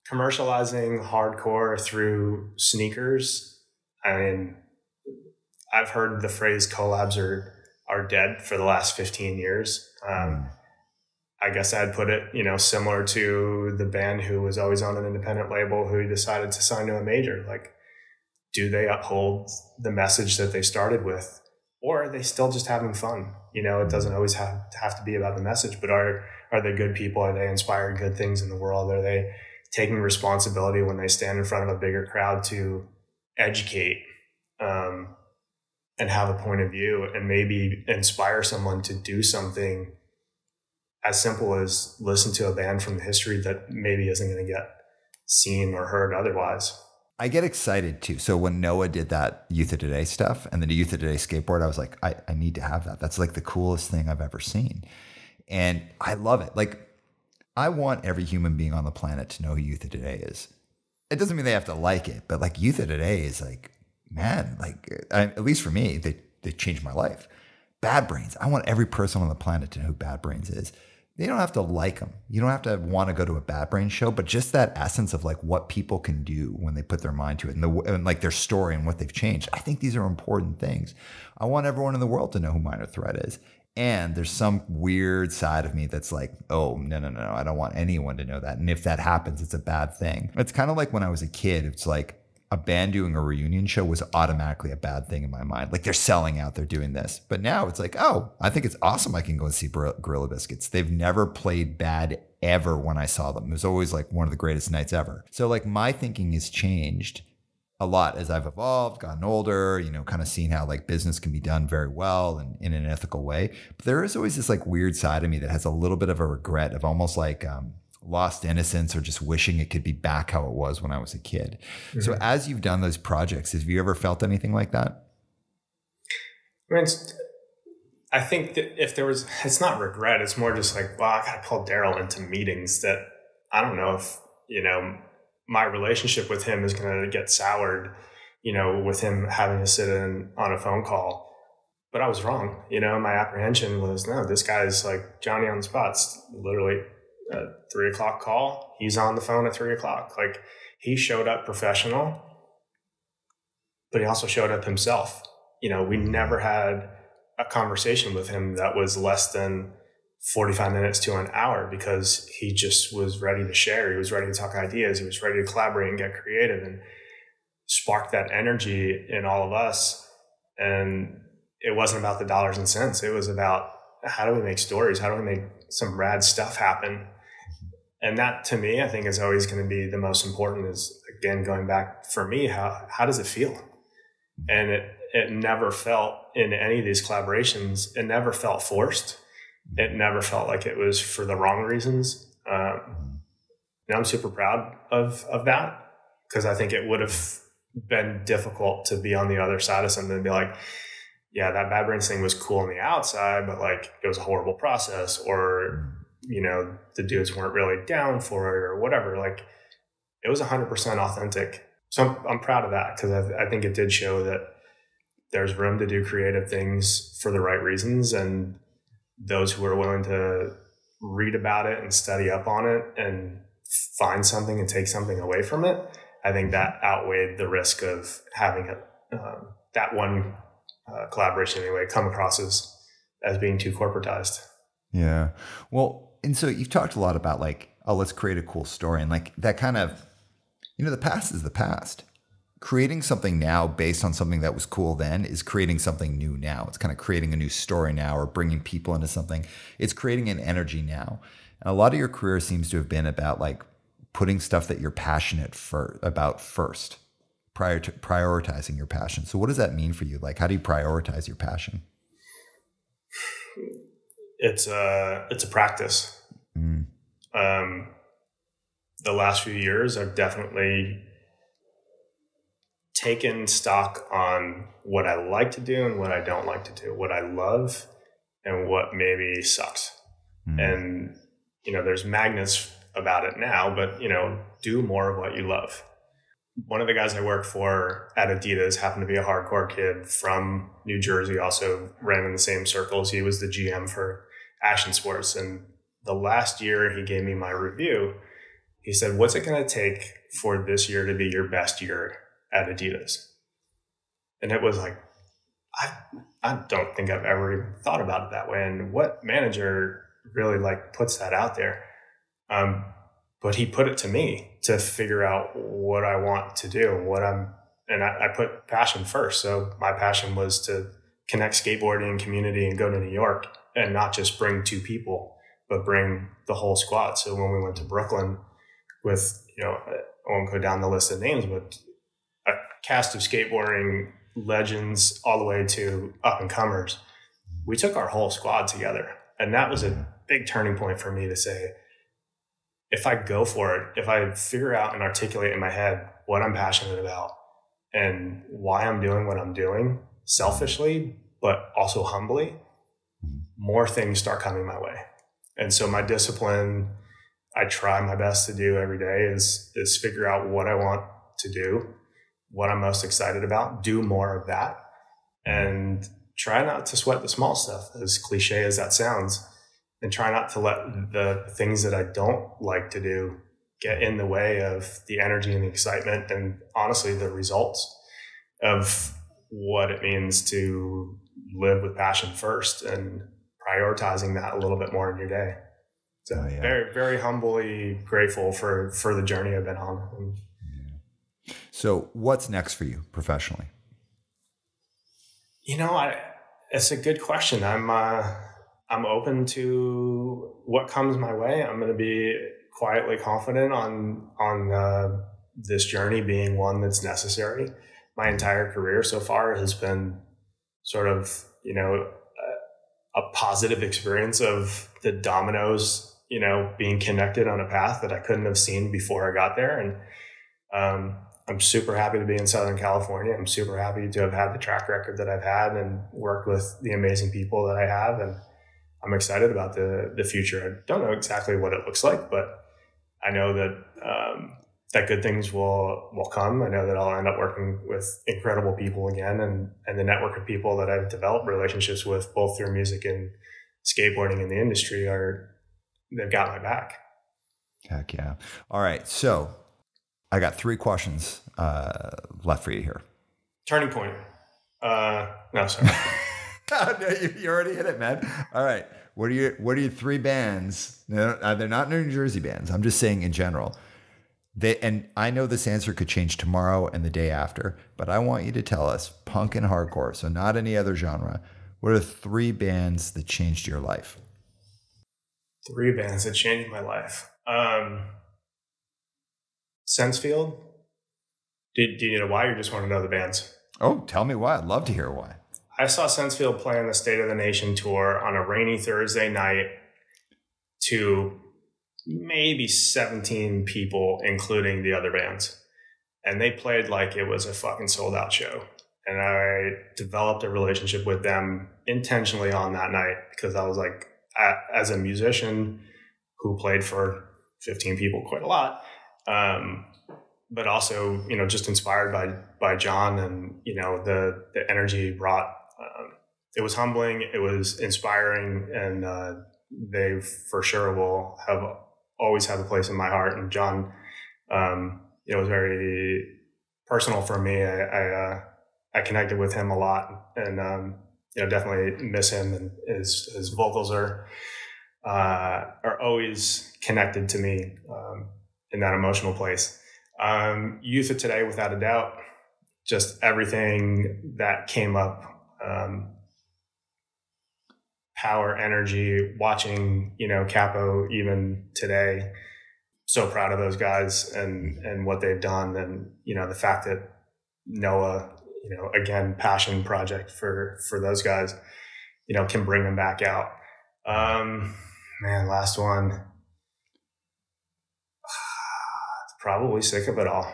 Commercializing hardcore through sneakers, I mean, I've heard the phrase collabs are dead for the last 15 years. I guess I'd put it, you know, similar to the band who was always on an independent label who decided to sign to a major. Like, do they uphold the message that they started with, or are they still just having fun? You know, it doesn't always have to be about the message, but are they good people? Are they inspiring good things in the world? Are they taking responsibility when they stand in front of a bigger crowd to educate and have a point of view and maybe inspire someone to do something as simple as listen to a band from history that maybe isn't going to get seen or heard otherwise? I get excited too. So when Noah did that Youth of Today stuff and the Youth of Today skateboard, I was like, I need to have that. That's like the coolest thing I've ever seen. And I love it. Like, I want every human being on the planet to know who Youth of Today is. It doesn't mean they have to like it, but like Youth of Today is like, man, like at least for me, they changed my life. Bad Brains. I want every person on the planet to know who Bad Brains is. They don't have to like them. You don't have to want to go to a Bad Brains show, but just that essence of like what people can do when they put their mind to it and like their story and what they've changed. I think these are important things. I want everyone in the world to know who Minor Threat is. And there's some weird side of me that's like, oh, no, I don't want anyone to know that. And if that happens, it's a bad thing. It's kind of like when I was a kid, it's like a band doing a reunion show was automatically a bad thing in my mind. Like they're selling out, they're doing this. But now it's like, oh, I think it's awesome. I can go and see Gorilla Biscuits. They've never played bad ever when I saw them. It was always like one of the greatest nights ever. So like my thinking has changed a lot as I've evolved, gotten older, kind of seen how like business can be done very well and in an ethical way. But there is always this like weird side of me that has a little bit of a regret of almost like lost innocence or just wishing it could be back how it was when I was a kid. Mm-hmm. So as you've done those projects, have you ever felt anything like that? I think that if there was, it's not regret. It's more just like, well, I got to pull Daryl into meetings that I don't know if, my relationship with him is going to get soured, with him having to sit in on a phone call. But I was wrong. My apprehension was, no, this guy's like Johnny on the spot. It's literally a 3:00 call. He's on the phone at 3:00. Like he showed up professional, but he also showed up himself. We never had a conversation with him that was less than 45 minutes to an hour because he just was ready to share. He was ready to talk ideas. He was ready to collaborate and get creative and spark that energy in all of us. And it wasn't about the dollars and cents. It was about how do we make stories? How do we make some rad stuff happen? And that to me, I think is always going to be the most important is, again, going back for me, how does it feel? And it never felt in any of these collaborations, it never felt forced. It never felt like it was for the wrong reasons. I'm super proud of that because I think it would have been difficult to be on the other side of something and be like, yeah, that Bad Brains thing was cool on the outside, but like it was a horrible process or, the dudes weren't really down for it or whatever. Like it was 100% authentic. So I'm proud of that because I think it did show that there's room to do creative things for the right reasons. And those who are willing to read about it and study up on it and find something and take something away from it, I think that outweighed the risk of having that one collaboration anyway come across as being too corporatized. Yeah. Well, and so you've talked a lot about like, oh, let's create a cool story. And like that kind of, the past is the past. Creating something now based on something that was cool then is creating something new now. It's kind of creating a new story now or bringing people into something. It's creating an energy now. And a lot of your career seems to have been about like putting stuff that you're passionate about first, prior to prioritizing your passion. So what does that mean for you? Like, how do you prioritize your passion? It's a practice. Mm. The last few years, I've definitely taken stock on what I like to do and what I don't like to do, what I love and what maybe sucks. Mm. And, there's magnets about it now, but, do more of what you love. One of the guys I work for at Adidas happened to be a hardcore kid from New Jersey, also ran in the same circles. He was the GM for Action Sports. And the last year he gave me my review, he said, what's it going to take for this year to be your best year at Adidas? And it was like, I don't think I've ever even thought about it that way. And what manager really like puts that out there? But he put it to me to figure out what I want to do, and I put passion first. So my passion was to connect skateboarding and community and go to New York and not just bring two people, but bring the whole squad. So when we went to Brooklyn with, I won't go down the list of names, but a cast of skateboarding legends all the way to up and comers, we took our whole squad together. And that was a big turning point for me to say, if I go for it, if I figure out and articulate in my head what I'm passionate about and why I'm doing what I'm doing selfishly, but also humbly, more things start coming my way. And so my discipline, I try my best to do every day is figure out what I want to do, what I'm most excited about, do more of that, and try not to sweat the small stuff, as cliche as that sounds. And try not to let the things that I don't like to do get in the way of the energy and the excitement and honestly the results of what it means to live with passion first and prioritizing that a little bit more in your day. So very, very humbly grateful for the journey I've been on. So what's next for you professionally? It's a good question. I'm open to what comes my way. I'm going to be quietly confident on this journey being one that's necessary. My entire career so far has been sort of, a positive experience of the dominoes, being connected on a path that I couldn't have seen before I got there. And I'm super happy to be in Southern California. I'm super happy to have had the track record that I've had and worked with the amazing people that I have. And I'm excited about the future. I don't know exactly what it looks like, but I know that that good things will come. I know that I'll end up working with incredible people again, and the network of people that I've developed relationships with, both through music and skateboarding in the industry, they've got my back. Heck yeah. All right. So I got 3 questions left for you here. Turning point. No, sorry. No, you already hit it, man. All right. What are your 3 bands? No, they're not New Jersey bands. I'm just saying in general. And I know this answer could change tomorrow and the day after, but I want you to tell us, punk and hardcore, so not any other genre. What are 3 bands that changed your life? 3 bands that changed my life. Sensefield. Do you know why, or just want to know the bands? Oh, tell me why. I'd love to hear why. I saw Sensefield play on the State of the Nation tour on a rainy Thursday night to maybe 17 people, including the other bands. And they played like it was a fucking sold out show. And I developed a relationship with them intentionally on that night because I was like, as a musician who played for 15 people, quite a lot. But also, just inspired by Jon and, the energy he brought. It was humbling. It was inspiring. And they for sure will always have a place in my heart. And Jon, it was very personal for me. I connected with him a lot, and definitely miss him. And his vocals are always connected to me in that emotional place. Youth of today, without a doubt, just everything that came up. Power, energy, watching, Capo even today. So proud of those guys and what they've done. And, the fact that Noah, again, passion project for those guys, can bring them back out. Last one. Probably Sick of It All.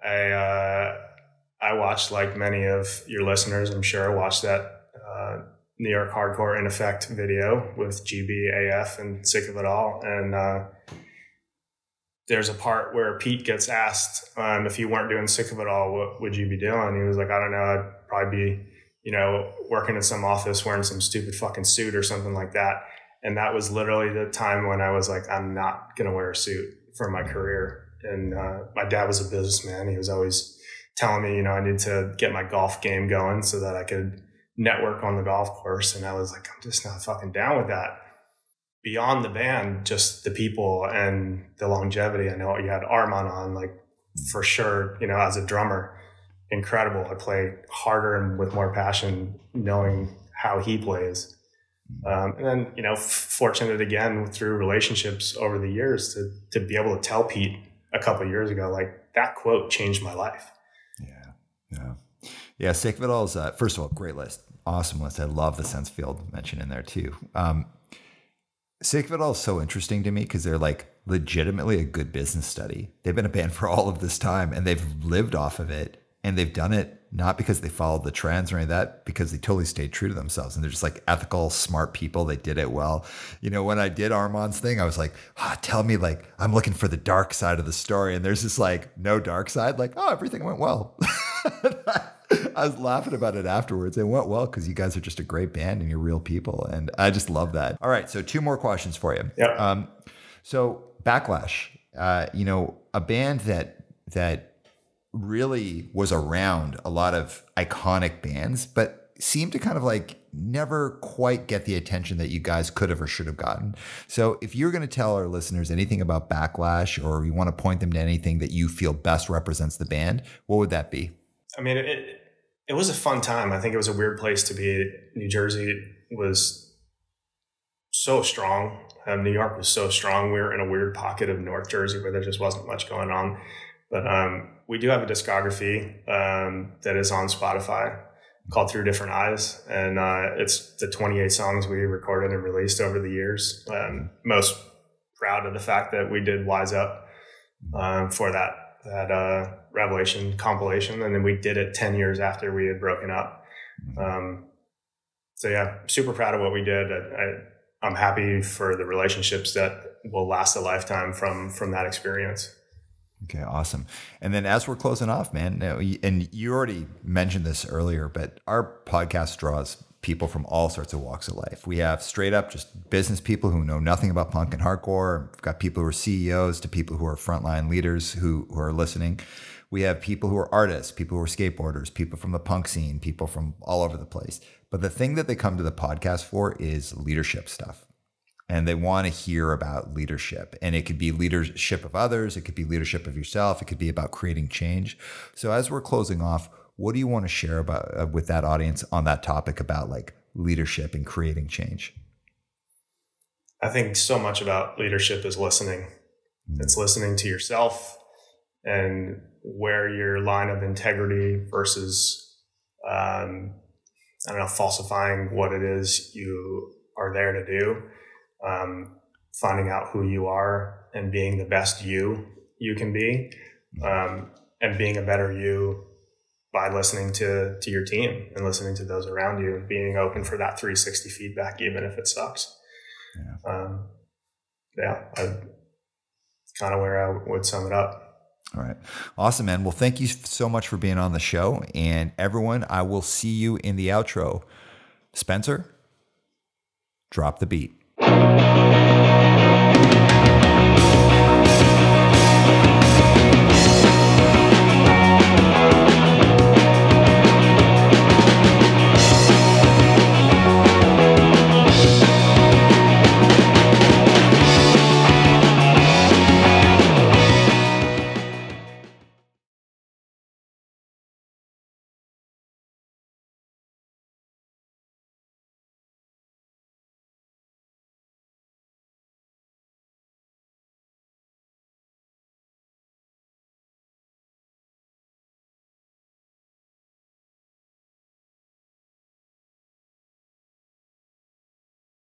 I watched, like many of your listeners, I'm sure, watched that New York Hardcore In Effect video with GBAF and Sick of It All. And there's a part where Pete gets asked if you weren't doing Sick of It All, what would you be doing? He was like, I don't know, I'd probably be, working in some office wearing some stupid fucking suit or something like that. And that was literally the time when I was like, I'm not going to wear a suit for my career. And my dad was a businessman. He was always telling me, I need to get my golf game going so that I could network on the golf course. And I was like, I'm just not fucking down with that. Beyond the band, just the people and the longevity. I know you had Aram on, like, for sure, as a drummer, incredible. I play harder and with more passion knowing how he plays. And then, fortunate again through relationships over the years to be able to tell Pete a couple of years ago, like, that quote changed my life. Yeah. Sick of It All is, first of all, great list. Awesome list. I love the Sensefield mention in there too. Sick of It All is so interesting to me because they're like legitimately a good business study. They've been a band for all of this time and they've lived off of it, and they've done it not because they followed the trends or any of that, because they totally stayed true to themselves. And they're just like ethical, smart people. They did it well. When I did Armand's thing, I was like, tell me, like, I'm looking for the dark side of the story. And there's this like no dark side, like, everything went well. I was laughing about it afterwards. It went well because you guys are just a great band and you're real people. And I just love that. All right. So 2 more questions for you. Yep. So Backlash, a band that really was around a lot of iconic bands, but seem to kind of like never quite get the attention that you guys could have or should have gotten. So if you're going to tell our listeners anything about Backlash, or you want to point them to anything that you feel best represents the band, what would that be? I mean, it was a fun time. I think it was a weird place to be. New Jersey was so strong. New York was so strong. We were in a weird pocket of North Jersey where there just wasn't much going on. But we do have a discography that is on Spotify called Through Different Eyes. And it's the 28 songs we recorded and released over the years. Most proud of the fact that we did Wise Up for that Revelation compilation. And then we did it 10 years after we had broken up. So yeah, super proud of what we did. I'm happy for the relationships that will last a lifetime from that experience. Okay, awesome. And then as we're closing off, man, and you already mentioned this earlier, but our podcast draws people from all sorts of walks of life. We have straight up just business people who know nothing about punk and hardcore. We've got people who are CEOs to people who are frontline leaders who are listening. We have people who are artists, people who are skateboarders, people from the punk scene, people from all over the place. But the thing that they come to the podcast for is leadership stuff. And they want to hear about leadership. And it could be leadership of others. It could be leadership of yourself. It could be about creating change. So as we're closing off, what do you want to share about with that audience on that topic about like leadership and creating change? I think so much about leadership is listening. It's listening to yourself and where your line of integrity versus, falsifying what it is you are there to do. Finding out who you are and being the best you can be, and being a better you by listening to your team and listening to those around you and being open for that 360 feedback, even if it sucks. Kind of where I would sum it up. All right. Awesome, man. Well, thank you so much for being on the show. And everyone, I will see you in the outro. Spencer, drop the beat.